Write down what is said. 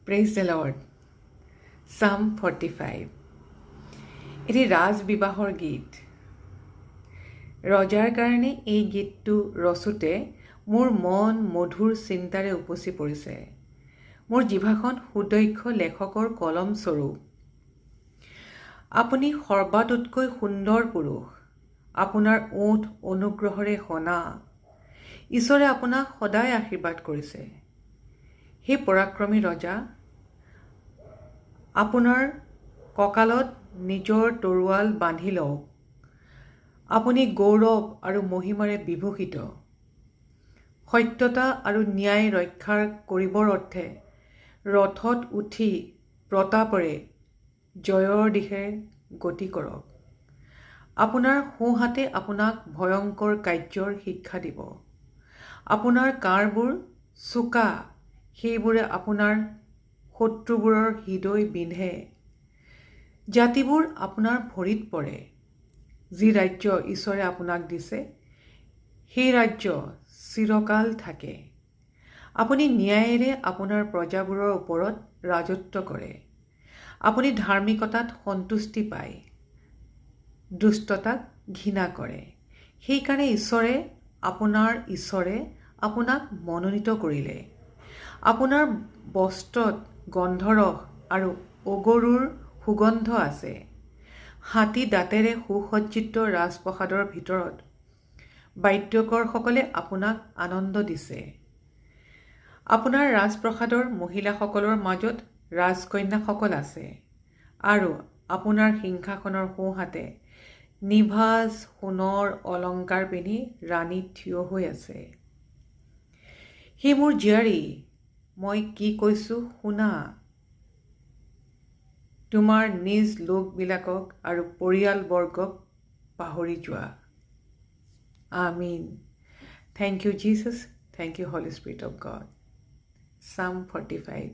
Praise the Lord. Psalm 45. এটি ৰাজবিবাহৰ গীত। ৰজাৰ কাৰণে এই গীতটো ৰচোতে মোৰ মন মধুৰ চিন্তাৰে উপচি পৰিছে। মোৰ জিভাখন সুদক্ষ লেখকৰ কলম স্বৰূপ। আপুনি সৰ্বাতোতকৈ সুন্দৰ পুৰুষ। আপোনাৰ ওঠ অনুগ্ৰহৰে সনা। ঈশ্বৰে আপোনাক সদায় আশীৰ্বাদ কৰিছে। সেই পৰাক্ৰমী ৰজা, আপোনাৰ কঁকালত নিজৰ তৰোৱাল বান্ধি লওক। আপুনি গৌৰৱ আৰু মহিমাৰে বিভূষিত। সত্যতা আৰু ন্যায় ৰক্ষা কৰিবৰ অৰ্থে ৰথত উঠি প্ৰতাপৰে জয়ৰ দিশে গতি কৰক। আপোনাৰ সোঁহাতে আপোনাক ভয়ংকৰ কাৰ্যৰ শিক্ষা দিব। আপোনাৰ কাঁড়বোৰ চোকা, সেইবোৰে আপোনাৰ শত্ৰুবোৰৰ হৃদয় বিন্ধে। জাতিবোৰ আপোনাৰ ভৰিত পৰে। যি ৰাজ্য ঈশ্বৰে আপোনাক দিছে, সেই ৰাজ্য চিৰকাল থাকে। আপুনি ন্যায়েৰে আপোনাৰ প্ৰজাবোৰৰ ওপৰত ৰাজত্ব কৰে। আপুনি ধাৰ্মিকতাত সন্তুষ্টি পায়, দুষ্টতাক ঘৃণা কৰে। সেইকাৰণে ঈশ্বৰে আপোনাক মনোনীত কৰিলে। আপোনাৰ বস্ত্ৰত গন্ধৰস আৰু অগৰুৰ সুগন্ধ আছে। হাতী দাঁতেৰে সুসজ্জিত ৰাজপ্ৰসাদৰ ভিতৰত বাদ্যকৰসকলে আপোনাক আনন্দ দিছে। আপোনাৰ ৰাজপ্ৰসাদৰ মহিলাসকলৰ মাজত ৰাজকন্যাসকল আছে আৰু আপোনাৰ সিংহাসনৰ সোঁহাতে নিভাঁজ সোণৰ অলংকাৰ পিন্ধি ৰাণী থিয় হৈ আছে। হে মোৰ জীয়াৰী, মই কি কৈছো শুনা। তোমাৰ নিজ লোকবিলাকক আৰু পৰিয়ালবৰ্গক পাহৰি যোৱা। আমিন। Thank you, Jesus. Thank you, Holy Spirit of God. Psalm 45.